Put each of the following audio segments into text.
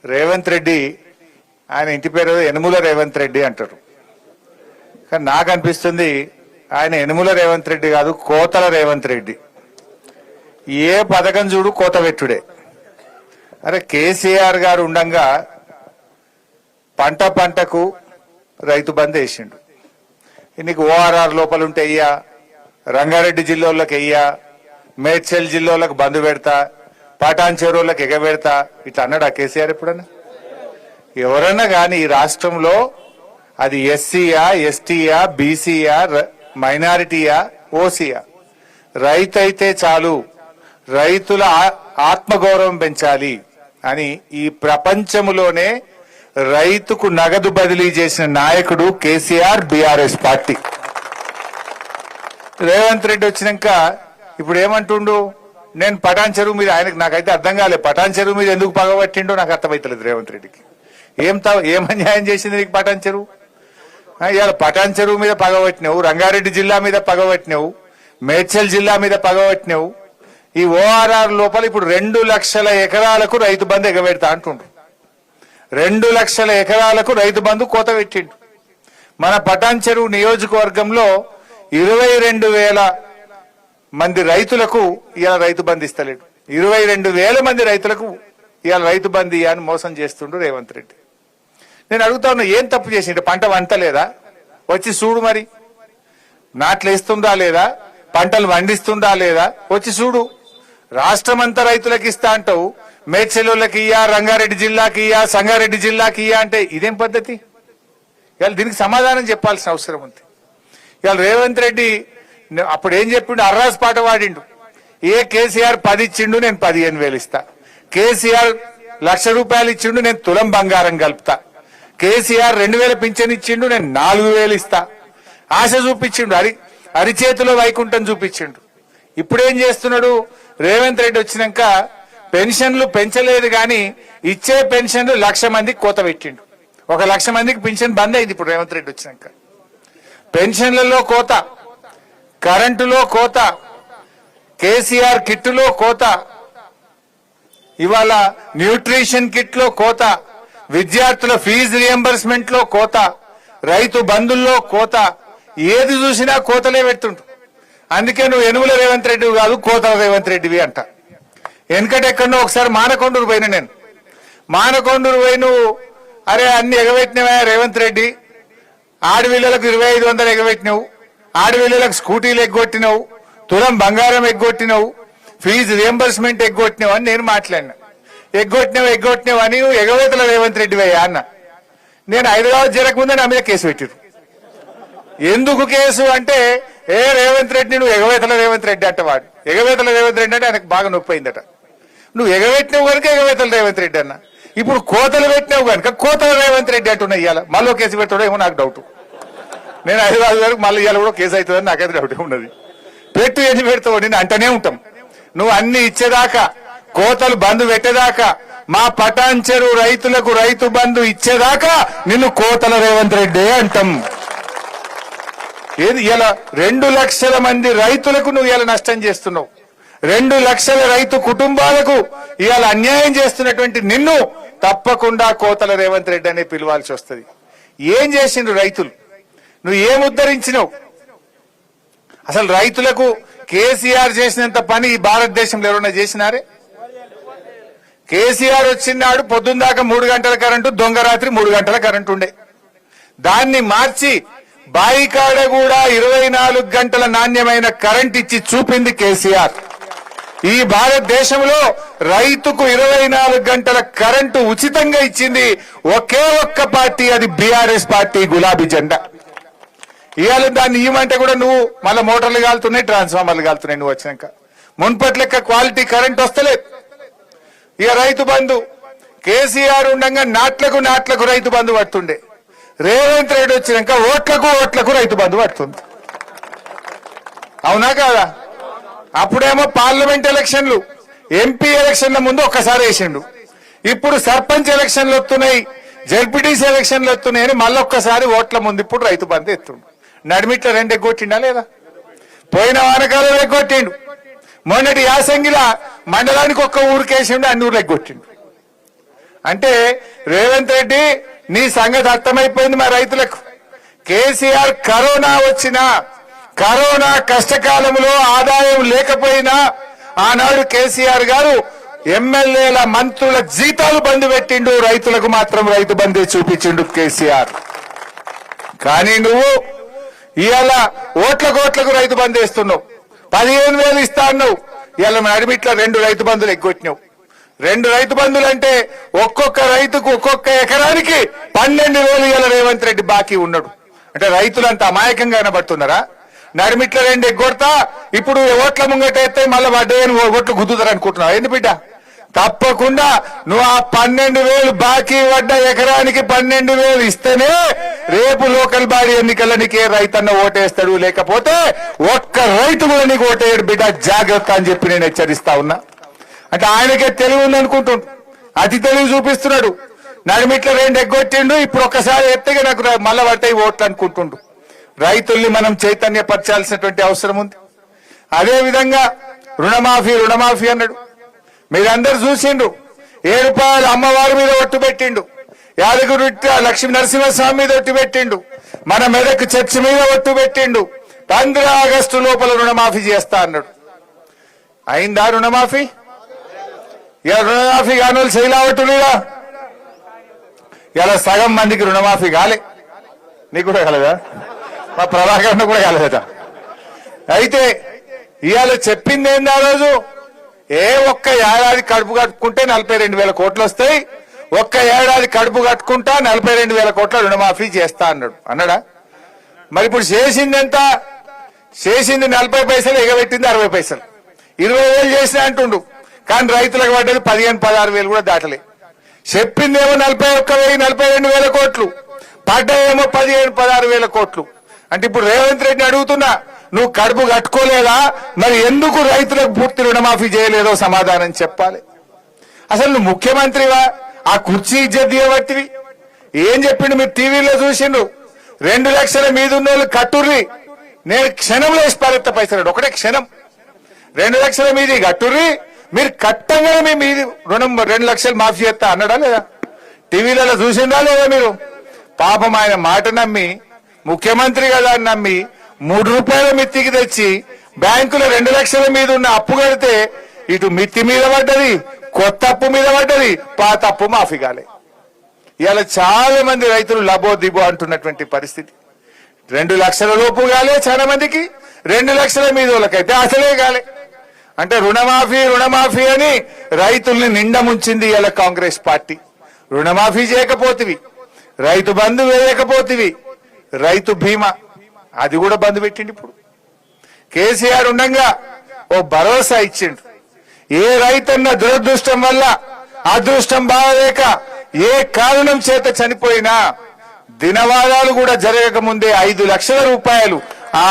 రేవంత్ రెడ్డి ఆయన ఇంటి పేరు యనుమల రేవంత్ రెడ్డి అంటారు. కానీ నాకు అనిపిస్తుంది ఆయన యనుమల రేవంత్ రెడ్డి కాదు, కోతల రేవంత్ రెడ్డి. ఏ పథకం చూడు కోత పెట్టుడే. అరే కేసీఆర్ గారు ఉండంగా పంటకు రైతు బంద్ వేసిండు. నీకు ఓఆర్ఆర్ లోపల ఉంటే అయ్యా, రంగారెడ్డి జిల్లాలకు అయ్యా, మేడ్చల్ జిల్లాలకు బంద్ పెడతా, పటాన్ చెరువులకు ఎగబెడతా ఇట్లా అన్నాడు ఆ కేసీఆర్ ఎప్పుడన్నా? ఎవరన్నా కానీ ఈ రాష్ట్రంలో అది ఎస్సీయా, ఎస్టీయా, బీసీయా, మైనారిటీయా, ఓసీయా, రైతు అయితే చాలు, రైతుల ఆత్మగౌరవం పెంచాలి అని ఈ ప్రపంచంలోనే రైతుకు నగదు బదిలీ చేసిన నాయకుడు కేసీఆర్, బీఆర్ఎస్ పార్టీ. రేవంత్ రెడ్డి వచ్చినాక ఇప్పుడు ఏమంటుండు, నేను పటాన్ చెరువు మీద, ఆయనకు నాకైతే అర్థం కాలేదు, పటాన్ చెరువు మీద ఎందుకు పగబట్టిండో నాకు అర్థమైతలేదు రేవంత్ రెడ్డికి. ఏం అన్యాయం చేసింది నీకు పటాన్ చెరువు? ఇవాళ పటాన్ చెరువు మీద పగబట్టినావు, రంగారెడ్డి జిల్లా మీద పగబట్టినావు, మేడ్చల్ జిల్లా మీద పగబట్టినావు. ఈ ఓఆర్ఆర్ లోపల ఇప్పుడు 2 లక్షల ఎకరాలకు రైతు బంధు ఎగబెడతా అంటుండ్రు. 2 లక్షల ఎకరాలకు రైతు బంధు కోత పెట్టిండు. మన పటాన్ చెరువు నియోజకవర్గంలో 22,000 మంది రైతులకు ఇవాళ రైతు బంధు ఇస్తలేడు. 22,000 మంది రైతులకు ఇవాళ రైతు బంధు అని మోసం చేస్తుండ్రు రేవంత్ రెడ్డి. నేను అడుగుతా ఉన్నా, ఏం తప్పు చేసిండు? పంట వంటలేదా? వచ్చి చూడు, మరి నాట్లు వేస్తుందా లేదా, పంటలు వండిస్తుందా లేదా, వచ్చి చూడు. రాష్ట్రం అంతా రైతులకు ఇస్తా అంటావు, మేడ్చల్లోకి ఇయ్యా, రంగారెడ్డి జిల్లాకి ఇయ్యా, సంగారెడ్డి జిల్లాకి ఇయ్యా అంటే ఇదేం పద్ధతి? ఇవాళ దీనికి సమాధానం చెప్పాల్సిన అవసరం ఉంది. ఇవాళ రేవంత్ రెడ్డి అప్పుడు ఏం చెప్పిండు? అర్రాస్ పాట వాడిండు. ఏ కేసీఆర్ 10 ఇచ్చిండు, నేను 15,000 ఇస్తా. కేసీఆర్ 1,00,000 రూపాయలు ఇచ్చిండు, నేను తులం బంగారం కలుపుతా. కేసీఆర్ 2,000 పింఛన్ ఇచ్చిండు, నేను 4,000 ఇస్తా. ఆశ చూపించిండు, అరిచేతిలో వైకుంఠం చూపించిండు. ఇప్పుడేం చేస్తున్నాడు రేవంత్ రెడ్డి? వచ్చినాక పెన్షన్లు పెంచలేదు గాని ఇచ్చే పెన్షన్లు 1,00,000 మందికి కోత పెట్టిండు. 1,00,000 మందికి పెన్షన్ బంద్ అయింది ఇప్పుడు రేవంత్ రెడ్డి వచ్చినాక. పెన్షన్లలో కోత, కరెంటులో కోత, కేసీఆర్ కిట్లో కోత, ఇవాళ న్యూట్రిషన్ కిట్ లో కోత, విద్యార్థుల ఫీజు రియంబర్స్మెంట్ లో కోత, రైతు బంధుల్లో కోత, ఏది చూసినా కోతలే పెడుతుంటు. అందుకే నువ్వు యనుమల రేవంత్ రెడ్డి కాదు, కోతల రేవంత్ రెడ్డివి అంట. వెనకటెక్కడో ఒకసారి మానకొండూరు పోయిన నేను. మానకొండూరు పోయి నువ్వు అరే అన్ని ఎగబెట్టినవా రేవంత్ రెడ్డి, ఆడపిల్లలకు 2,500 ఎగబెట్టినావు, ఆడపిల్లలకు స్కూటీలు ఎగ్గొట్టినావు, తులం బంగారం ఎగ్గొట్టినావు, ఫీజు రియంబర్స్మెంట్ ఎగ్గొట్టినావు అని నేను మాట్లాడినా. ఎగ్గొట్టినావు అని నువ్వు ఎగవేతల రేవంత్ రెడ్డి అయ్యా అన్న. నేను హైదరాబాద్ జరగకముందే నా మీద కేసు పెట్టిరు. ఎందుకు కేసు అంటే, రేవంత్ రెడ్డి నువ్వు ఎగవేతల రేవంత్ రెడ్డి అంటే, వాడు ఎగవేతల రేవంత్ రెడ్డి అంటే ఆయనకు బాగా నొప్పి అయిందట. నువ్వు ఎగవేట్టినావు కనుక ఎగవేతల రేవంత్ రెడ్డి అన్న. ఇప్పుడు కోతలు పెట్టినావు కనుక కోతల రేవంత్ రెడ్డి అంటున్నా. ఇవాళ మళ్ళీ కేసు పెట్టాడో ఏమో నాకు డౌట్. నేను హైదరాబాద్ వరకు మళ్ళీ ఇవాళ కూడా కేసు అవుతుందని నాకైతే డౌట్ ఉన్నది. పెట్టు ఎన్ని పెడతావు నేను అంటనే ఉంటాం. నువ్వు అన్ని ఇచ్చేదాకా, కోతలు బంధు పెట్టేదాకా, మా పటాన్ చెరువు రైతులకు రైతు బంధు ఇచ్చేదాకా నిన్ను కోతల రేవంత్ రెడ్డి అంటాం. ఏది ఇలా 2 లక్షల మంది రైతులకు నువ్వు ఇలా నష్టం చేస్తున్నావు. 2 లక్షల రైతు కుటుంబాలకు ఇవాళ అన్యాయం చేస్తున్నటువంటి నిన్ను తప్పకుండా కోతల రేవంత్ రెడ్డి అనే పిలవాల్సి వస్తుంది. ఏం చేసిండ్రు రైతులు? నువ్వు ఏం ఉద్ధరించినావు? అసలు రైతులకు కేసీఆర్ చేసినంత పని ఈ భారతదేశంలో ఎవరైనా చేసినారే? కేసీఆర్ వచ్చినాడు పొద్దున్న దాకా 3 గంటల కరెంటు, దొంగ రాత్రి 3 గంటల కరెంటు ఉండే. దాన్ని మార్చి బాయికాడ కూడా 24 గంటల నాణ్యమైన కరెంట్ ఇచ్చి చూపింది కేసీఆర్. ఈ భారతదేశంలో రైతుకు 24 గంటల కరెంటు ఉచితంగా ఇచ్చింది ఒకే ఒక్క పార్టీ, అది బీఆర్ఎస్ పార్టీ, గులాబీ జెండా. ఇవాళ దాన్ని ఇవ్వమంటే కూడా నువ్వు మళ్ళీ మోటార్లు కాలుతున్నాయి, ట్రాన్స్ఫార్మర్లు కాలుతున్నాయి. నువ్వు వచ్చినాక మున్పటి లెక్క క్వాలిటీ కరెంట్ వస్తలేదు. ఇక రైతు బంధు కేసీఆర్ ఉండగా నాట్లకు రైతు బంధు పడుతుండే. రేవంత్ రెడ్డి వచ్చినాక ఓట్లకు రైతు బంధు పడుతుంది. అవునా కాదా? అప్పుడేమో పార్లమెంట్ ఎలక్షన్లు, ఎంపీ ఎలక్షన్ల ముందు ఒక్కసారి వేసిండు. ఇప్పుడు సర్పంచ్ ఎలక్షన్లు వస్తున్నాయి, జెడ్పీటీసీ ఎలక్షన్లు వస్తున్నాయని మళ్ళొక్కసారి ఓట్ల ముందు ఇప్పుడు రైతు బంధు ఎత్తుండు. నడిమిట్ల 2 ఎగ్గొట్టిండా లేదా? పోయిన వానకాలం ఎగ్గొట్టిండు. మొన్నటి యాసంగిలా మండలానికి ఒక్క ఊరికేసిండు, అన్ని ఊర్లు ఎగ్గొట్టిండు. అంటే రేవంత్ రెడ్డి నీ సంగతి అర్థమైపోయింది మా రైతులకు. కేసీఆర్ కరోనా వచ్చినా, కరోనా కష్టకాలంలో ఆదాయం లేకపోయినా ఆనాడు కేసీఆర్ గారు ఎమ్మెల్యేల మంత్రుల జీతాలు బంద్ పెట్టిండు, రైతులకు మాత్రం రైతు బంధే చూపించిండు కేసీఆర్. కానీ నువ్వు ఇవాళ ఓట్లకు రైతు బంద్ వేస్తున్నావు, 15,000 ఇస్తా అన్నావు. ఇవాళ నడిమిట్ల 2 రైతు బంధులు ఎగ్గొట్టినావు. 2 రైతు బంధులు అంటే ఒక్కొక్క రైతుకు ఒక్కొక్క ఎకరానికి 12,000 ఇవాళ రేవంత్ రెడ్డి బాకీ ఉన్నాడు. అంటే రైతులంతా అమాయకంగా కనబడుతున్నారా? నడిమిట్ల 2 ఎగ్గొడతా, ఇప్పుడు ఓట్ల ముంగట ఎత్తే మళ్ళీ వడ్డేని ఓట్లు గుద్దుతారు అనుకుంటున్నావు. ఏంది బిడ్డ? తప్పకుండా నువ్వు ఆ 12,000 బాకీ పడ్డ ఎకరానికి 12,000 ఇస్తేనే రేపు లోకల్ బాడీ ఎన్నికల్లో నీకే రైతన్న ఓటేస్తాడు, లేకపోతే ఒక్క రైతు కూడా నీకు ఓటేయడు బిడ్డ, జాగ్రత్త అని చెప్పి నేను హెచ్చరిస్తా ఉన్నా. అంటే ఆయనకే తెలివి ఉంది అనుకుంటుండు, అతి తెలివి చూపిస్తున్నాడు. నడిమిట్ల 2 ఎగ్గొట్టిండు, ఇప్పుడు ఒక్కసారి ఎత్తగా నాకు మళ్ళా పట్టాయి ఓట్లు అనుకుంటుండు. రైతుల్ని మనం చైతన్యపరచాల్సినటువంటి అవసరం ఉంది. అదే విధంగా రుణమాఫీ అన్నాడు. మీరందరూ చూసిండు. 7 రూపాయలు అమ్మవారి మీద ఒట్టు పెట్టిండు, యాదగిరి లక్ష్మీ నరసింహస్వామి మీద ఒట్టు పెట్టిండు, మన మెదక్ చర్చి మీద ఒట్టు పెట్టిండు. 15 ఆగస్టు లోపల రుణమాఫీ చేస్తా అన్నాడు. అయిందా రుణమాఫీ? ఇలా రుణమాఫీ కాని వాళ్ళు శైలావట్టుగా ఇలా సగం మందికి రుణమాఫీ కాలే. నీకు కూడా కాలేదా? మా ప్రభాకర్ కూడా కాలేదట. అయితే ఇవాళ చెప్పింది ఏంది? ఆ రోజు ఒక్క ఏడాది కడుపు కట్టుకుంటే 42,000 కోట్లు వస్తాయి, ఒక్క ఏడాది కడుపు కట్టుకుంటా 42,000 కోట్ల రుణమాఫీ చేస్తా అన్నాడా? మరి ఇప్పుడు చేసింది ఎంత? చేసింది 40 పైసలు, ఎగబెట్టింది 60 పైసలు. 20,000 చేసినా అంటుండు, కానీ రైతులకు పడ్డది 15,000-16,000 కూడా దాటలే. చెప్పిందేమో 41,000 42,000 కోట్లు, పడ్డాయేమో 15,000-16,000 కోట్లు. అంటే ఇప్పుడు రేవంత్ రెడ్డిని అడుగుతున్నా, నువ్వు కడుపు కట్టుకోలేదా? మరి ఎందుకు రైతులకు పూర్తి రుణమాఫీ చేయలేదో సమాధానం చెప్పాలి. అసలు నువ్వు ముఖ్యమంత్రివా? ఆ కుర్చీ ఇజ్జత్ చేయబట్టివి. ఏం చెప్పిండు? మీరు టీవీలో చూసిండు. 2 లక్షల మీద ఉన్న వాళ్ళు కట్టుర్రి, నేను క్షణంలో వేసి పారెత్త పైసలు. ఒకటే క్షణం 2 లక్షల మీది కట్టుర్రి, మీరు కట్టంగానే మీ మీది రుణం 2 లక్షలు మాఫీ చేస్తా అన్నాడా లేదా? టీవీలలో చూసిందా లేదా మీరు? పాపం ఆయన మాట నమ్మి, ముఖ్యమంత్రి కదా అని నమ్మి 3 రూపాయల మిత్తికి తెచ్చి బ్యాంకులో 2 లక్షల మీద ఉన్న అప్పు కడితే ఇటు మిత్తి మీద పడ్డది, కొత్త అప్పు మీద పడ్డది, పాత అప్పు మాఫీ కాలే. ఇవాళ చాలా మంది రైతులు లబో దిబో అంటున్నటువంటి పరిస్థితి. 2 లక్షల లోపు కాలే చాలా మందికి, 2 లక్షల మీద వాళ్ళకైతే అసలే కాలే. అంటే రుణమాఫీ అని రైతుల్ని నిండా ముంచింది ఇవాళ కాంగ్రెస్ పార్టీ. రుణమాఫీ చేయకపోతివి, రైతు బంధు వేయకపోతివి, రైతు బీమా అది కూడా బంద్ పెట్టిండు. ఇప్పుడు కేసీఆర్ ఉండగా ఓ భరోసా ఇచ్చిండు. ఏ రైతన్న దురదృష్టం వల్ల, అదృష్టం బాగలేక, ఏ కారణం చేత చనిపోయినా దినవాదాలు కూడా జరగక ముందే 5 లక్షల రూపాయలు ఆ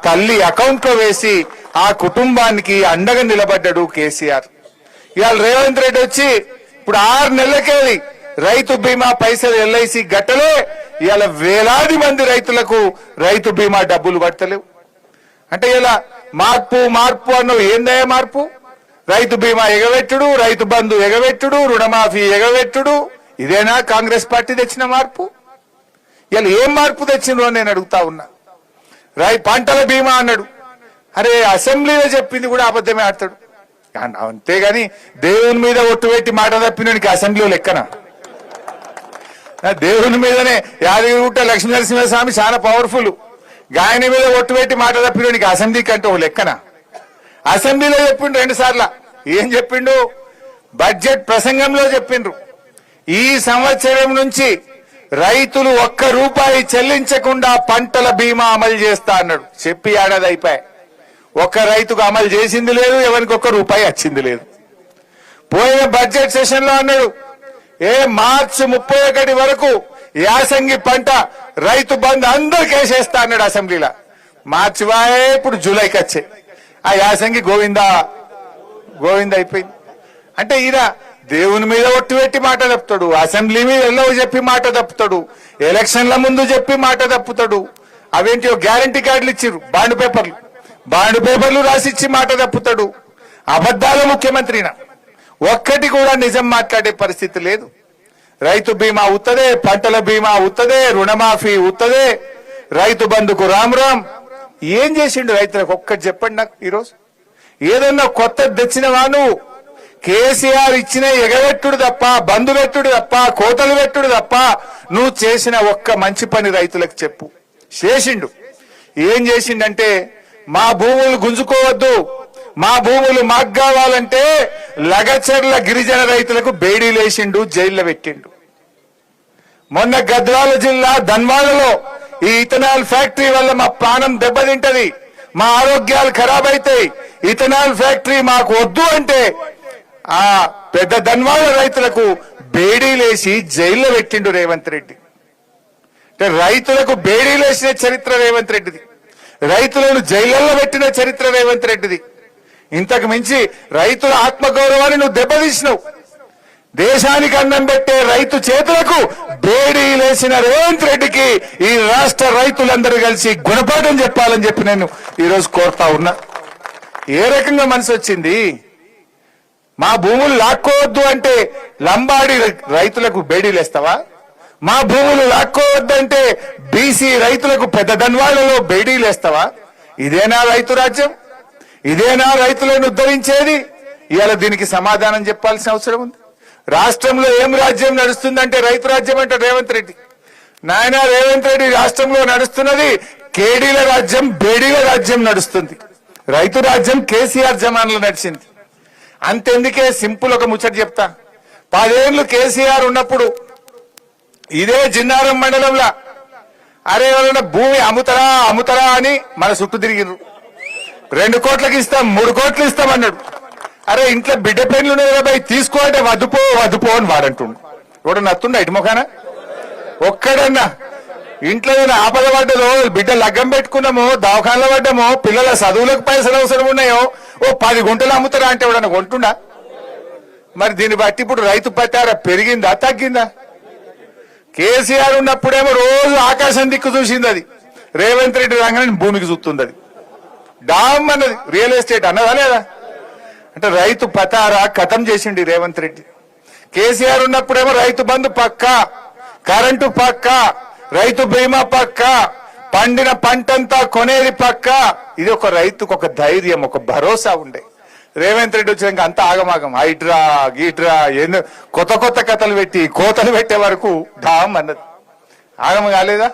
తల్లి అకౌంట్ లో వేసి ఆ కుటుంబానికి అండగా నిలబడ్డాడు కేసీఆర్. ఇవాళ రేవంత్ రెడ్డి వచ్చి ఇప్పుడు 6 నెలలకేది రైతు బీమా పైసలు ఎల్ఐసి గట్టలే, ఇవాళ వేలాది మంది రైతులకు రైతు బీమా డబ్బులు పడతలేవు. అంటే ఇలా మార్పు అన్నో ఏందయ్యా మార్పు? రైతు బీమా ఎగబెట్టుడు, రైతు బంధు ఎగబెట్టుడు, రుణమాఫీ ఎగబెట్టుడు, ఇదేనా కాంగ్రెస్ పార్టీ తెచ్చిన మార్పు? ఇలా ఏం మార్పు తెచ్చిండ్రు అని నేను అడుగుతా ఉన్నా. పంటల బీమా అన్నాడు, అరే అసెంబ్లీలో చెప్పింది కూడా అబద్ధమే ఆడతాడు. అంతేగాని దేవుని మీద ఒట్టు పెట్టి మాట తప్పినోనికి అసెంబ్లీలో లెక్కన? దేవుని మీదనే యాదగిరిగుట్ట లక్ష్మీ నరసింహస్వామి చాలా పవర్ఫుల్, గాయని మీద ఒట్టు పెట్టి మాట తప్పినోనికి అసెంబ్లీ కంటే ఓ లెక్కన? అసెంబ్లీలో చెప్పిండు 2 సార్లు. ఏం చెప్పిండు? బడ్జెట్ ప్రసంగంలో చెప్పిండ్రు, ఈ సంవత్సరం నుంచి రైతులు 1 రూపాయి చెల్లించకుండా పంటల బీమా అమలు చేస్తా అన్నాడు. చెప్పి ఏడాది అయిపోయాయి, ఒక్క రైతుకు అమలు చేసింది లేదు, ఎవరికి 1 రూపాయి వచ్చింది లేదు. పోయిన బడ్జెట్ సెషన్ లో అన్నాడు, మార్చి 31 వరకు యాసంగి పంట రైతు బంధు అందరికి వేసేస్తా అన్నాడు అసెంబ్లీలో. మార్చి వాయే ఇప్పుడు జూలైకి వచ్చే ఆ యాసంగి గోవింద అయిపోయింది. అంటే ఈయన దేవుని మీద ఒట్టు పెట్టి మాట తప్పుతాడు, అసెంబ్లీ మీద ఎల్లవో చెప్పి మాట తప్పుతాడు, ఎలక్షన్ల ముందు చెప్పి మాట తప్పుతాడు. అవేంటి గ్యారంటీ కార్డులు ఇచ్చిర్రు, బాండ్ పేపర్లు రాసిచ్చి మాట తప్పుతాడు. అబద్ధాల ముఖ్యమంత్రిన, ఒక్కటి కూడా నిజం మాట్లాడే పరిస్థితి లేదు. రైతు బీమా ఉత్తదే, పంటల బీమా ఉత్తదే, రుణమాఫీ ఉత్తదే, రైతు బంధుకు రామ్ రామ్. ఏం చేసిండు రైతులకు ఒక్కటి చెప్పండి నాకు. ఈరోజు ఏదన్నా కొత్త తెచ్చినవా నువ్వు? కేసీఆర్ ఇచ్చిన ఎగబెట్టుడు తప్ప, బంధు పెట్టుడు తప్ప, కోతలు పెట్టుడు తప్ప నువ్వు చేసిన ఒక్క మంచి పని రైతులకు చెప్పు. చేసిండు. ఏం చేసిండంటే, మా భూములు గుంజుకోవద్దు, మా భూములు మాకు కావాలంటే లగచర్ల గిరిజన రైతులకు బేడీలేసిండు, జైల్లో పెట్టిండు. మొన్న గద్వాల జిల్లా ధన్వాడలో ఈ ఇథనాల్ ఫ్యాక్టరీ వల్ల మా ప్రాణం దెబ్బతింటది, మా ఆరోగ్యాలు ఖరాబ్ అవుతాయి, ఇథనాల్ ఫ్యాక్టరీ మాకు వద్దు అంటే ఆ పెద్ద ధన్వాడ రైతులకు బేడీలేసి జైల్లో పెట్టిండు రేవంత్ రెడ్డి. అంటే రైతులకు బేడీలేసిన చరిత్ర రేవంత్ రెడ్డిది, రైతులను జైళ్లలో పెట్టిన చరిత్ర రేవంత్ రెడ్డిది. ఇంతకు మించి రైతుల ఆత్మగౌరవాన్ని నువ్వు దెబ్బతీసినావు. దేశానికి అన్నం పెట్టే రైతు చేతులకు బేడీలేసిన రేవంత్ రెడ్డికి ఈ రాష్ట్ర రైతులందరూ కలిసి గుణపాఠం చెప్పాలని చెప్పి నేను ఈరోజు కోరుతా ఉన్నా. ఏ రకంగా మనసు వచ్చింది? మా భూములు లాక్కోవద్దు అంటే లంబాడి రైతులకు బేడీలేస్తావా? మా భూములు లాక్కోవద్దంటే బీసీ రైతులకు పెద్ద ధన్వాళ్లలో బేడీలేస్తావా? ఇదేనా రైతు రాజ్యం? ఇదేనా రైతులను ఉద్ధరించేది? ఇవాళ దీనికి సమాధానం చెప్పాల్సిన అవసరం ఉంది. రాష్ట్రంలో ఏం రాజ్యం నడుస్తుందంటే రైతు రాజ్యం అంటే రేవంత్ రెడ్డి. నాయన రేవంత్ రెడ్డి రాష్ట్రంలో నడుస్తున్నది కేడీల రాజ్యం, బేడీల రాజ్యం నడుస్తుంది. రైతు రాజ్యం కేసీఆర్ జమానాలో నడిచింది. అంతెందుకే, సింపుల్ ఒక ముచ్చట చెప్తా. 10 ఏళ్లు కేసీఆర్ ఉన్నప్పుడు ఇదే జిన్నారం మండలంలో అరే ఎవరైనా భూమి అమ్ముతారా అని మన చుట్టూ తిరిగిరు. 2 కోట్లకి ఇస్తాం, 3 కోట్లు ఇస్తాం అన్నాడు. అరే ఇంట్లో బిడ్డ పెన్లు ఉన్నాయి కదా తీసుకో అంటే వద్దుపో అని వాడంటుండు. కూడా నత్తుండ ఇటు మొఖాన ఒక్కడన్నా ఇంట్లో ఆపద పడ్డదో, బిడ్డ లగ్గం పెట్టుకున్నామో, దవాఖానలో పడ్డామో, పిల్లల చదువులకు పైసలు అవసరం ఉన్నాయో 10 గుంటలు అమ్ముతారా అంటే ఎవడన్నా కొంటుండా? మరి దీన్ని బట్టి ఇప్పుడు రైతు పట్టారా పెరిగిందా తగ్గిందా? కేసీఆర్ ఉన్నప్పుడేమో రోజు ఆకాశం దిక్కు చూసింది అది, రేవంత్ రెడ్డి రాగానే భూమికి చూస్తుంది అది. డామ్ అన్నది రియల్ ఎస్టేట్ అన్నదా లేదా? అంటే రైతు పతారా ఖతం చేసిండి రేవంత్ రెడ్డి. కేసీఆర్ ఉన్నప్పుడేమో రైతు బంధు పక్కా, కరెంటు పక్కా, రైతు బీమా పక్కా, పండిన పంటంతా కొనేది పక్కా. ఇది ఒక రైతుకు ఒక ధైర్యం, ఒక భరోసా ఉండే. రేవంత్ రెడ్డి వచ్చినాక అంత ఆగమాగం, హైడ్రా గీట్రా ఎన్నో కొత్త కథలు పెట్టి కోతలు పెట్టే వరకు డామ్ అన్నది. ఆగమ కాలేదా?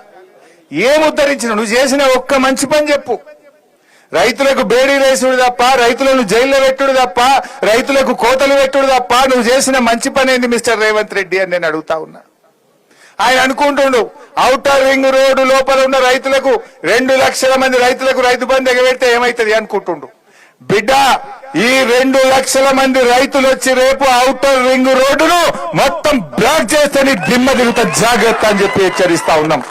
ఏం ఉద్ధరించిన? నువ్వు చేసిన ఒక్క మంచి పని చెప్పు. రైతులకు బేడీలేసుడు తప్ప, రైతులను జైల్లో పెట్టుడు తప్ప, రైతులకు కోతలు పెట్టుడు తప్ప నువ్వు చేసిన మంచి పని ఏంది మిస్టర్ రేవంత్ రెడ్డి అని నేను అడుగుతా ఉన్నా. ఆయన అనుకుంటుండు ఔటర్ రింగ్ రోడ్డు లోపల ఉన్న రైతులకు 2 లక్షల మంది రైతులకు రైతు బంధు ఎగబెడితే ఏమైతుంది అనుకుంటుండు. బిడ్డ, ఈ 2 లక్షల మంది రైతులు వచ్చి రేపు ఔటర్ రింగ్ రోడ్డును మొత్తం బ్లాక్ చేస్తే నీ దిమ్మ తిరుగుతా, జాగ్రత్త అని చెప్పి హెచ్చరిస్తా ఉన్నాం.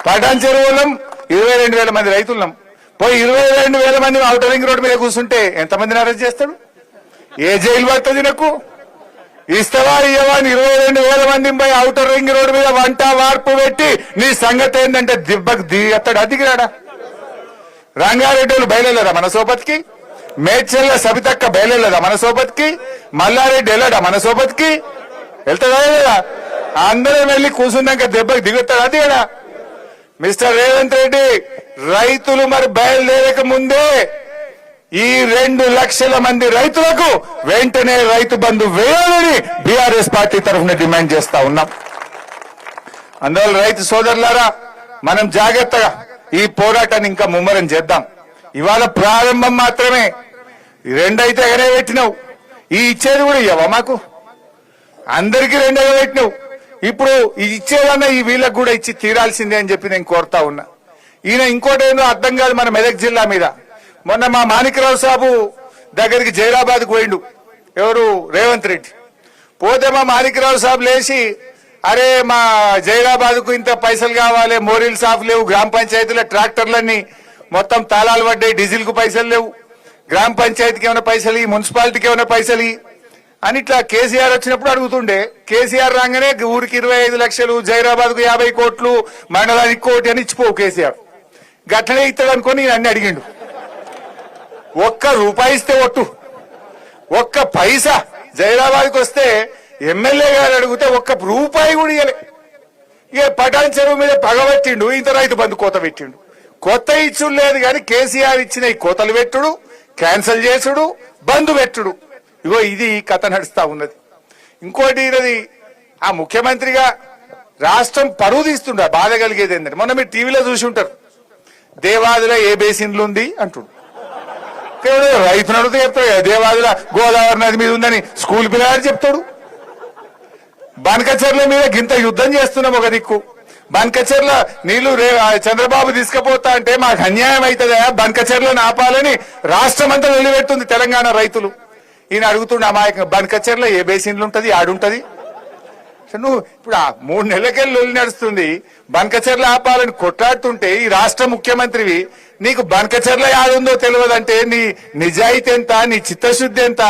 పటాన్ చెరువులం 22,000 మంది రైతులున్నాం. పోయి 22,000 మంది ఔటర్ రింగ్ రోడ్డు మీద కూర్చుంటే ఎంతమందిని అరెస్ట్ చేస్తాడు? ఏ జైలు పడుతుంది? నాకు ఇస్తావా ఇయ్యవా? 22,000 మంది పోయి ఔటర్ రింగ్ రోడ్డు మీద వంట వార్పు పెట్టి నీ సంగతి ఏంటంటే దిబ్బకు దిగత్తాడు. అదిగిరాడా? రంగారెడ్డి వాళ్ళు బయలుదేరా మన సోపతికి? మేడ్చల్ల సబితక్క బయలుదేరా మన సోపతికి? మల్లారెడ్డి వెళ్ళాడా మన సోపతికి? వెళ్తాడా లేదా? అందరం వెళ్ళి కూర్చున్నాక దెబ్బకి దిగుతాడు. అదిగడా మిస్టర్ రేవంత్ రెడ్డి, రైతులు మరి బయలుదేరక ముందే ఈ 2 లక్షల మంది రైతులకు వెంటనే రైతు బంధు వేయాలని బీఆర్ఎస్ పార్టీ తరఫున డిమాండ్ చేస్తా ఉన్నాం. అందువల్ల రైతు సోదరులారా, మనం జాగ్రత్తగా ఈ పోరాటాన్ని ఇంకా ముమ్మరం చేద్దాం. ఇవాళ ప్రారంభం మాత్రమే. 2 అయితే ఎగనే పెట్టినావు, ఈ ఇచ్చేది కూడా ఇవ్వవా మాకు? అందరికీ 2 ఎగబెట్టినావు. ఇప్పుడు ఈ ఇచ్చేదన్నా ఈ వీళ్ళకు కూడా ఇచ్చి తీరాల్సిందే అని చెప్పి నేను కోరుతా ఉన్నా. ఈయన ఇంకోటి ఏదో అర్థం కాదు మన మెదక్ జిల్లా మీద. మొన్న మా మాణిక్రావు సాబు దగ్గరికి జైరాబాద్కు పోయిండు ఎవరు? రేవంత్ రెడ్డి. పోతే మా మాణిక్రావు సాబు లేచి, అరే మా జైరాబాద్కు ఇంత పైసలు కావాలి, మోరీలు సాఫ్ లేవు, గ్రామ పంచాయతీలో ట్రాక్టర్లన్నీ మొత్తం తాళాలు పడ్డాయి, డీజిల్ కు పైసలు లేవు, గ్రామ పంచాయతీకి ఏమైనా పైసలు, మున్సిపాలిటీకి ఏమైనా పైసలు అని ఇట్లా కేసీఆర్ వచ్చినప్పుడు అడుగుతుండే. కేసీఆర్ రాగానే ఊరికి 25 లక్షలు, జైరాబాద్ కు 50 కోట్లు, మండలానికి 1 కోటి అని ఇచ్చిపోవు కేసీఆర్. గట్లనే ఇస్తాడు అనుకోని అన్ని అడిగిండు. 1 రూపాయి ఇస్తే ఒట్టు, 1 పైసా జైరాబాద్కి వస్తే ఎమ్మెల్యే గారు అడిగితే ఒక్క రూపాయి కూడా ఇవ్వలే. ఇక పటాన్ చెరువు మీద పగబట్టిండు, ఇంత రైతు బంధు కోత పెట్టిండు. కొత్త ఇచ్చుడు లేదు కానీ కేసీఆర్ ఇచ్చిన ఈ కోతలు పెట్టుడు, క్యాన్సిల్ చేసుడు, బంధు పెట్టుడు, ఇగో ఇది కథ నడుస్తా ఉన్నది. ఇంకోటి ఇది ఆ ముఖ్యమంత్రిగా రాష్ట్రం పరువు తీస్తుండ బాధ కలిగేది ఏంటంటే, మొన్న మీరు టీవీలో చూసి ఉంటారు, దేవాదిలో ఏ బేసిన్లు ఉంది అంటుండు. రైతును అడిగితే చెప్తాడు, దేవాదిలో గోదావరి నది మీద ఉందని స్కూల్ పిల్లగాడు చెప్తాడు. బనకచెర్ల మీద గింత యుద్ధం చేస్తున్నాం ఒక దిక్కు, బనకచెర్ల నీళ్లు చంద్రబాబు తీసుకుపోతా అంటే మాకు అన్యాయం అవుతుందా, బనకచెర్లను ఆపాలని రాష్ట్రం అంతా నిలబెట్టుంది తెలంగాణ రైతులు. ఈయన అడుగుతుండే అమాయకంగా, బనకచెర్ల ఏ బేసిన్లు ఉంటది, ఆడుంటది. నువ్వు ఇప్పుడు 3 నెలలకెళ్ళి లొల్లి నడుస్తుంది, బనకచెర్ల ఆపాలని కొట్లాడుతుంటే ఈ రాష్ట్ర ముఖ్యమంత్రివి నీకు బనకచెర్ల యాడుందో తెలియదంటే నీ నిజాయితీ ఎంత, నీ చిత్తశుద్ధి ఎంత,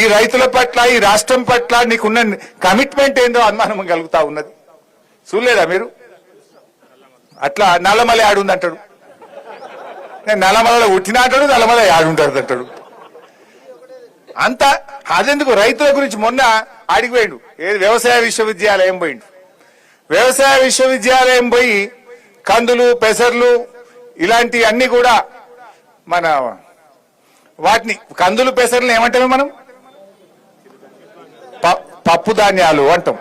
ఈ రైతుల పట్ల ఈ రాష్ట్రం పట్ల నీకున్న కమిట్మెంట్ ఏందో అనుమానం కలుగుతా ఉన్నది. చూడలేదా మీరు? అట్లా నల్లమల యాడుంది అంటాడు, నేను నల్లమలలో ఉట్టిన అంటాడు, నల్లమల యాడుంటాడు అంటాడు. అంతా అదెందుకు, రైతుల గురించి మొన్న ఆడికి పోయిండు, ఏది వ్యవసాయ విశ్వవిద్యాలయం పోయిండు. వ్యవసాయ విశ్వవిద్యాలయం పోయి కందులు, పెసర్లు ఇలాంటి అన్ని కూడా మన వాటిని కందులు పెసర్లు ఏమంటాము మనం, పప్పు ధాన్యాలు అంటాం.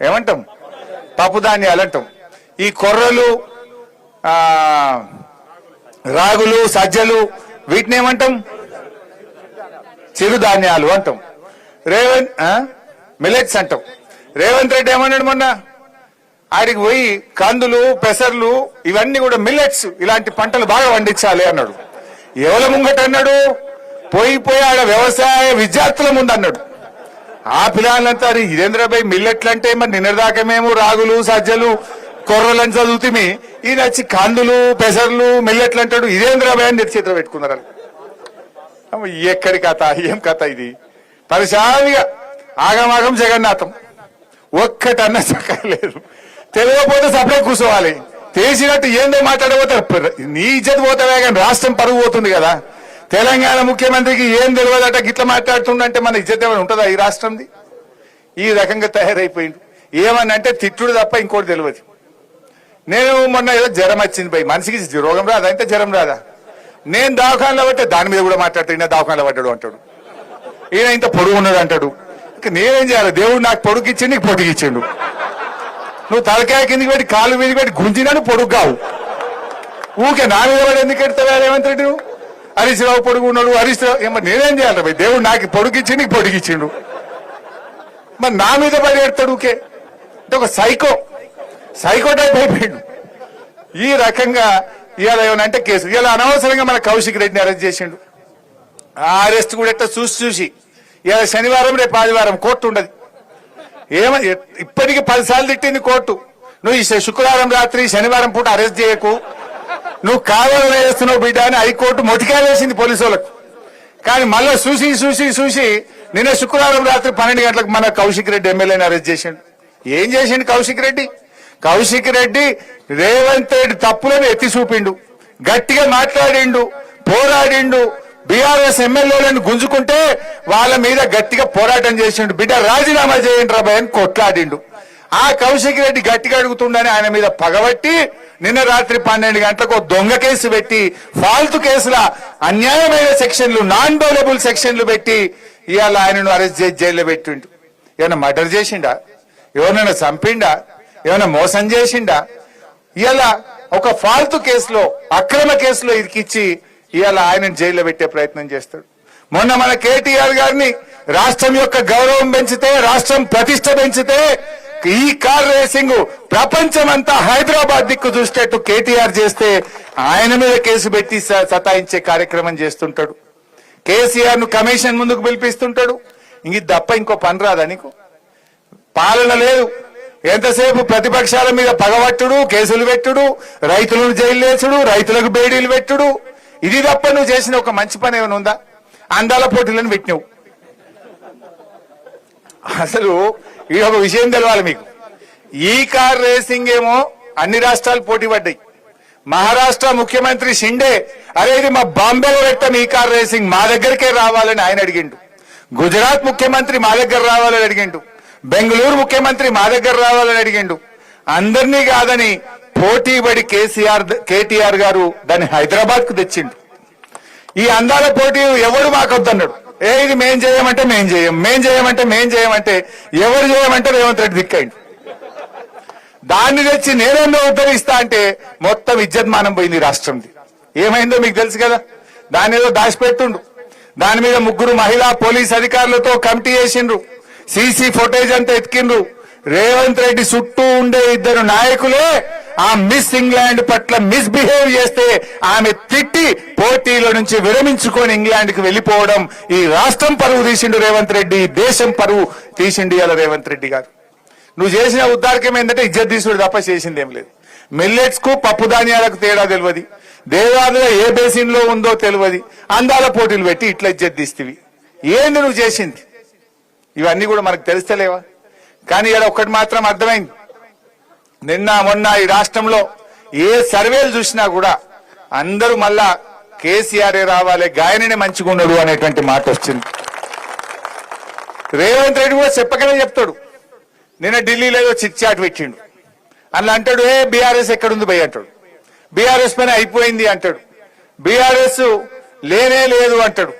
ఏమంటాం? పప్పు ధాన్యాలు అంటాం. ఈ కొర్రలు, రాగులు, సజ్జలు వీటిని ఏమంటాం? చిరుధాన్యాలు అంటాం. మిల్లెట్స్ అంటాం. రేవంత్ రెడ్డి ఏమన్నాడు మొన్న, ఆడికి పోయి కందులు, పెసర్లు ఇవన్నీ కూడా మిల్లెట్స్ ఇలాంటి పంటలు బాగా పండించాలి అన్నాడు. ఎవరి ముంగట అన్నాడు? పోయి ఆడ వ్యవసాయ విద్యార్థుల ముందు అన్నాడు. ఆ పిల్లలంతా ఇదేంద్రబాయ్ మిల్లెట్లు అంటే మరి నిన్నదాకా మేము రాగులు, సజ్జలు, కొర్రలని చదువుతుంది, ఈయన వచ్చి కందులు, పెసర్లు, మిల్లెట్లు అంటాడు, ఇదేంద్రబాయ్ అని చేతిలో పెట్టుకున్నారు. ఎక్కడి కథ, ఏం కథ ఇది? పరిశాలిగా ఆగమాగం జగన్నాథం, ఒక్కటన్నా చక్కలేదు. తెలియకపోతే సపరే కూర్చోవాలి, తెలిసినట్టు ఏందో మాట్లాడబోతారు. నీ ఇజ్జత్ పోతావే కానీ రాష్ట్రం పరుగు పోతుంది కదా. తెలంగాణ ముఖ్యమంత్రికి ఏం తెలియదట, గిట్లా మాట్లాడుతుండంటే మన ఇజ్జత్ ఏమైనా ఉంటుందా ఈ రాష్ట్రంది? ఈ రకంగా తయారైపోయింది. ఏమన్నంటే తిట్టుడు తప్ప ఇంకోటి తెలియదు. నేను మొన్న ఏదో జ్వరం వచ్చింది పోయి, మనిషికి రోగం రాదా అంటే జ్వరం రాదా, నేను దవాఖానలో పట్టే దాని మీద కూడా మాట్లాడుతూ ఈయన దవాఖానలో పడ్డాడు అంటాడు, ఈయన ఇంత పొడుగు ఉన్నాడు అంటాడు. నేనేం చేయాలి? దేవుడు నాకు పొడుగు ఇచ్చిండు, నీకు పొడుగు ఇచ్చిండు. నువ్వు తలకాయ కిందికి పెట్టి కాలు మీదకి పెట్టి గుంజినాను పొడుగు కావు. ఊకే నా మీద పడి ఎందుకు ఎడతావా రేవంత్ రెడ్డి? నువ్వు హరీష్ రావు పొడుగు ఉన్నాడు, హరీష్ రావు ఏమో నేనేం చేయాలి భయ్? దేవుడు నాకు పొడుగు ఇచ్చి నీకు పొడుగు ఇచ్చిండు, మరి నా మీద పడి ఎడతాడు ఊకే. అంటే ఒక సైకో టైప్ అయిపోయిండు. ఈ రకంగా ఇవాళ ఏమనంటే కేసు, ఇవాళ అనవసరంగా మన కౌశిక్ రెడ్డిని అరెస్ట్ చేసిండు. ఆ అరెస్ట్ కూడా ఎట్లా చూసి ఇవాళ శనివారం, రేపు ఆదివారం కోర్టు ఉండదు. ఇప్పటికీ 10 సార్లు తిట్టింది కోర్టు, నువ్వు ఈ శుక్రవారం రాత్రి శనివారం పూట అరెస్ట్ చేయకు, నువ్వు కావాలని వేస్తున్నావు బిడ్డ అని హైకోర్టు మొటికాయ వేసింది పోలీసు వాళ్ళకు. కానీ మళ్ళీ చూసి నిన్న శుక్రవారం రాత్రి 12 గంటలకు మన కౌశిక్ రెడ్డి ఎమ్మెల్యేని అరెస్ట్ చేసిండు. ఏం చేసిండు కౌశిక్ రెడ్డి? కౌశిక్ రెడ్డి రేవంత్ రెడ్డి తప్పులను ఎత్తి చూపిండు, గట్టిగా మాట్లాడిండు, పోరాడిండు. బీఆర్ఎస్ ఎమ్మెల్యేలను గుంజుకుంటే వాళ్ళ మీద గట్టిగా పోరాటం చేసిండు. బిడ్డ రాజీనామా చేయండి రాబాయ్ అని కొట్లాడిండు. ఆ కౌశిక్ రెడ్డి గట్టిగా అడుగుతుండని ఆయన మీద పగబట్టి నిన్న రాత్రి 12 గంటలకు దొంగ కేసు పెట్టి, ఫాల్తు కేసుల అన్యాయమైన సెక్షన్లు, నాన్ బౌలబుల్ సెక్షన్లు పెట్టి ఇవాళ ఆయనను అరెస్ట్ చేసి జైల్లో పెట్టిండు. ఏమైనా మర్డర్ చేసిండా? ఎవరినైనా చంపిండా? ఏమైనా మోసం చేసిండా? ఇవాళ ఒక ఫాల్తు కేసులో, అక్రమ కేసులో ఇరికిచ్చి ఇవాళ ఆయనను జైల్లో పెట్టే ప్రయత్నం చేస్తాడు. మొన్న మన కేటీఆర్ గారిని రాష్ట్రం యొక్క గౌరవం పెంచితే, రాష్ట్రం ప్రతిష్ట పెంచితే, ఈ కార్ రేసింగ్ ప్రపంచమంతా హైదరాబాద్ దిక్కు చూసేట్టు కేటీఆర్ చేస్తే ఆయన మీద కేసు పెట్టి సతాయించే కార్యక్రమం చేస్తుంటాడు. కేసీఆర్ ను కమిషన్ ముందుకు పిలిపిస్తుంటాడు. ఇంక తప్ప ఇంకో పని రాదా నీకు? పాలన లేదు, ఎంతసేపు ప్రతిపక్షాల మీద పగబట్టుడు, కేసులు పెట్టుడు, రైతులను జైలు వేసుడు, రైతులకు బేడీలు పెట్టుడు, ఇది తప్ప నువ్వు చేసిన ఒక మంచి పని ఏమైనా ఉందా? అందాల పోటీలను పెట్టినావు. అసలు ఈ ఒక విషయం తెలవాలి మీకు, ఈ కార్ రేసింగ్ ఏమో అన్ని రాష్ట్రాలు పోటీ పడ్డాయి. మహారాష్ట్ర ముఖ్యమంత్రి షిండే, అరే ఇది మా బాంబేలో పెట్టాం ఈ కార్ రేసింగ్, మా దగ్గరికే రావాలని ఆయన అడిగిండు. గుజరాత్ ముఖ్యమంత్రి మా దగ్గర రావాలని అడిగిండు. బెంగళూరు ముఖ్యమంత్రి మా దగ్గర రావాలని అడిగిండు. అందరినీ కాదని పోటీపడి కేటీఆర్ గారు దాన్ని హైదరాబాద్ కు తెచ్చిండు. ఈ అందాల పోటీ ఎవడు మాకొద్దన్నాడు. ఇది మేం చేయమంటే మేం చేయం, మేం చేయమంటే మేం చేయమంటే ఎవరు చేయమంటే రేవంత్ రెడ్డి దిక్కైండు. దాన్ని తెచ్చి నేనేందో ఉద్ధరిస్తా అంటే మొత్తం ఇజ్జత్మానం పోయింది రాష్ట్రంది. ఏమైందో మీకు తెలుసు కదా. దాని ఏదో దాచిపెట్టుండు. దాని మీద 3 మహిళా పోలీస్ అధికారులతో కమిటీ చేసిండ్రు. సీసీ ఫుటేజ్ అంతా ఎత్తికిండ్రు. రేవంత్ రెడ్డి చుట్టూ ఉండే 2 నాయకులే ఆ మిస్ ఇంగ్లాండ్ పట్ల మిస్బిహేవ్ చేస్తే ఆమె తిట్టి పోటీల నుంచి విరమించుకొని ఇంగ్లాండ్ కి వెళ్లిపోవడం. ఈ రాష్ట్రం పరువు తీసిండు రేవంత్ రెడ్డి, దేశం పరువు తీసిండు ఇవాళ రేవంత్ రెడ్డి గారు. నువ్వు చేసిన ఉద్దారకం ఏంటంటే ఇజ్జత్ తీసుడు తప్ప చేసిందేం లేదు. మిల్లెట్స్ కు పప్పు ధాన్యాలకు తేడా తెలియదు, దేవాలయ ఏ బేసిన్ లో ఉందో తెలియదు, అందాల పోటీలు పెట్టి ఇట్లా ఇజ్జత్ తీస్తేవి. ఏంది నువ్వు చేసింది? ఇవన్నీ కూడా మనకు తెలుస్తలేవా? కానీ ఇక్కడ ఒక్కటి మాత్రం అర్థమైంది. నిన్న మొన్న ఈ రాష్ట్రంలో ఏ సర్వేలు చూసినా కూడా అందరూ మళ్ళా కేసీఆర్ రావాలి, గాయననే మంచిగా ఉన్నాడు అనేటువంటి మాట వచ్చింది. రేవంత్ రెడ్డి కూడా చెప్పకనే చెప్తాడు. నిన్న ఢిల్లీలో ఏదో చిట్ చాట్ పెట్టిండు. అలా అంటాడు, బీఆర్ఎస్ ఎక్కడుంది భయ్ అంటాడు. బీఆర్ఎస్ పని అయిపోయింది అంటాడు. బీఆర్ఎస్ లేనే లేదు అంటాడు.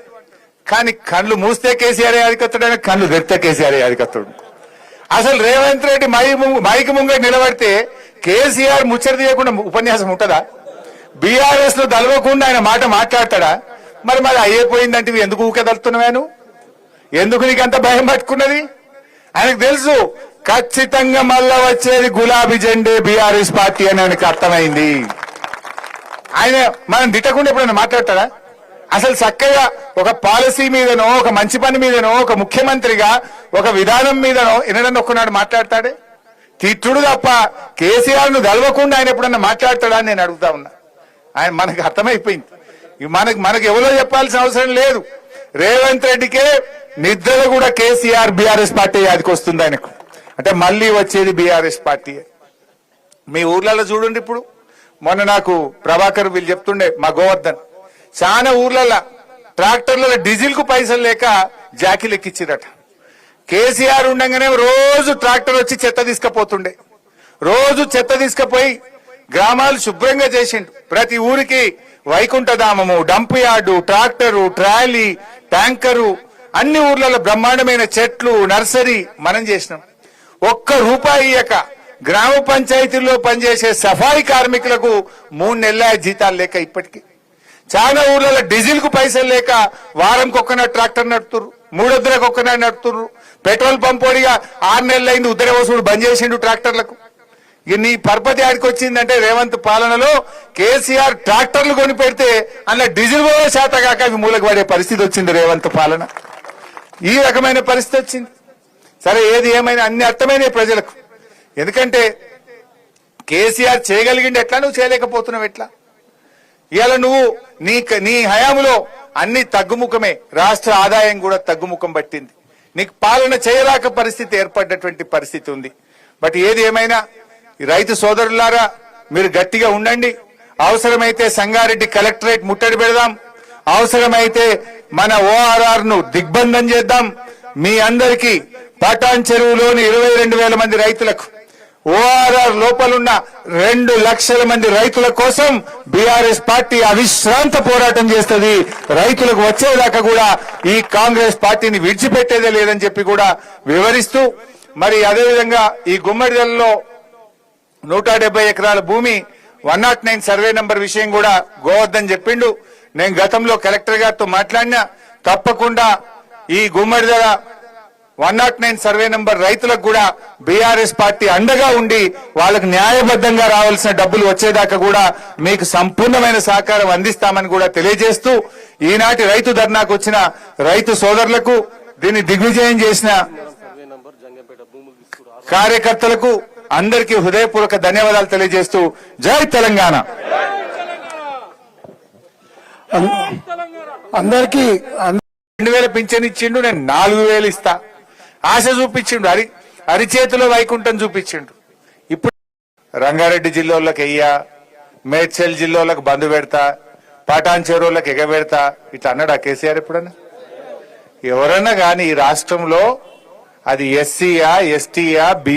కానీ కళ్ళు మూస్తే కేసీఆర్ యాదికొస్తాడు, కళ్ళు తెరిస్తే కేసీఆర్ యాదికొస్తాడు. అసలు రేవంత్ రెడ్డి మైకి ముంగ నిలబడితే కేసీఆర్ ముచ్చట తీయకుండా ఉపన్యాసం ఉంటుందా? బీఆర్ఎస్ లో దలవకుండా ఆయన మాట మాట్లాడతాడా? మరి అయిపోయిందంటే ఎందుకు ఊకెదలుతున్నాను? ఎందుకు నీకు అంత భయం పట్టుకున్నది? ఆయనకు తెలుసు ఖచ్చితంగా మళ్ళా వచ్చేది గులాబీ జెండే బీఆర్ఎస్ పార్టీ అని ఆయనకు అర్థమైంది. ఆయన మనం తిట్టకుండా ఎప్పుడైనా మాట్లాడతాడా? అసలు చక్కగా ఒక పాలసీ మీదనో, ఒక మంచి పని మీదనో, ఒక ముఖ్యమంత్రిగా ఒక విధానం మీదనో ఎన్నడన్నా ఒక్కనాడు మాట్లాడతాడే? తిట్టుడు తప్ప కేసీఆర్ ను దలవకుండా ఆయన ఎప్పుడన్నా మాట్లాడతాడా అని నేను అడుగుతా ఉన్నా. ఆయన మనకు అర్థమైపోయింది. మనకు ఎవరో చెప్పాల్సిన అవసరం లేదు. రేవంత్ రెడ్డికే నిద్రలో కూడా కేసీఆర్ బీఆర్ఎస్ పార్టీ యాదికి వస్తుంది ఆయనకు. అంటే మళ్ళీ వచ్చేది బీఆర్ఎస్ పార్టీ. మీ ఊర్లలో చూడండి. ఇప్పుడు మొన్న నాకు ప్రభాకర్ వీళ్ళు చెప్తుండే, మా గోవర్ధన్, చాలా ఊర్లలో ట్రాక్టర్లలో డీజిల్ కు పైసలు లేక జాకీలు ఎక్కిచ్చిరట. కేసీఆర్ ఉండగానే రోజు ట్రాక్టర్ వచ్చి చెత్త తీసుకుపోతుండే. రోజు చెత్త తీసుకుపోయి గ్రామాలు శుభ్రంగా చేసిండు. ప్రతి ఊరికి వైకుంఠధామము, dump yard, tractor, trolley, tanker, అన్ని ఊర్లలో బ్రహ్మాండమైన చెట్లు, నర్సరీ మనం చేసినాం. ₹1 ఇయ్యక గ్రామ పంచాయతీల్లో పనిచేసే సఫాయి కార్మికులకు 3 నెలల జీతాలు లేక ఇప్పటికీ చాలా ఊర్లలో డీజిల్ కు పైసలు లేక వారంకి ఒక్కనాడు ట్రాక్టర్ నడుపుతుర్రు, 3 వద్దలకు ఒక్కనాడు నడుపుతుర్రు. పెట్రోల్ పంపోడిగా 6 నెలలైంది ఉద్దర వసూడు బంద్ చేసిండు ట్రాక్టర్లకు. నీ పరపతి ఆడికి వచ్చిందంటే రేవంత్ పాలనలో కేసీఆర్ ట్రాక్టర్లు కొని పెడితే అలా డీజిల్ కూడా శాత కాక అవి మూలకు పడే పరిస్థితి వచ్చింది రేవంత్ పాలన. ఈ రకమైన పరిస్థితి వచ్చింది. సరే, ఏది ఏమైనా అన్ని అర్థమైనాయి ప్రజలకు. ఎందుకంటే కేసీఆర్ చేయగలిగింది ఎట్లా, నువ్వు చేయలేకపోతున్నావు ఎట్లా? ఇవాళ నువ్వు నీ హయాంలో అన్ని తగ్గుముఖమే, రాష్ట్ర ఆదాయం కూడా తగ్గుముఖం పట్టింది. నీకు పాలన చేయలేక పరిస్థితి ఏర్పడ్డటువంటి పరిస్థితి ఉంది. బట్ ఏది ఏమైనా రైతు సోదరులారా, మీరు గట్టిగా ఉండండి. అవసరమైతే సంగారెడ్డి కలెక్టరేట్ ముట్టడి పెడదాం, అవసరమైతే మన ఓఆర్ఆర్ ను దిగ్బంధం చేద్దాం. మీ అందరికీ పటాన్ చెరువులోని 22,000 మంది రైతులకు, ఓఆర్ఆర్ లోపలున్న 2 లక్షల మంది రైతుల కోసం బీఆర్ఎస్ పార్టీ అవిశ్రాంత పోరాటం చేస్తుంది. రైతులకు వచ్చేదాకా కూడా ఈ కాంగ్రెస్ పార్టీని విడిచిపెట్టేదే లేదని చెప్పి కూడా వివరిస్తూ, మరి అదేవిధంగా ఈ గుమ్మడిదలలో 170 ఎకరాల భూమి 109 సర్వే నంబర్ విషయం కూడా గోవర్ధన్ చెప్పిండు. నేను గతంలో కలెక్టర్ గారితో మాట్లాడినా, తప్పకుండా ఈ గుమ్మడిదల 109 సర్వే నంబర్ రైతులకు కూడా బీఆర్ఎస్ పార్టీ అండగా ఉండి వాళ్ళకు న్యాయబద్ధంగా రావాల్సిన డబ్బులు వచ్చేదాకా కూడా మీకు సంపూర్ణమైన సహకారం అందిస్తామని కూడా తెలియజేస్తూ, ఈనాటి రైతు ధర్నాకు వచ్చిన రైతు సోదరులకు, దీన్ని దిగ్విజయం చేసిన కార్యకర్తలకు అందరికీ హృదయపూర్వక ధన్యవాదాలు తెలియజేస్తూ జై తెలంగాణ. అందరికీ 2,000 పింఛన్ ఇచ్చిండు, నేను 4,000 ఇస్తా ఆశ చూపించిండు. అరిచేతిలో వైకుంఠం చూపించిండు. ఇప్పుడు రంగారెడ్డి జిల్లాలకు వెయ్యా, మేడ్చల్ జిల్లాలకు బంద్ పెడతా, పటాన్ చెరువులకు ఎగబెడతా, ఇట్లా అన్నాడు ఆ కేసీఆర్ ఎప్పుడన్నా? ఎవరన్నా కానీ ఈ రాష్ట్రంలో అది ఎస్సీయా, ఎస్టీయా, బి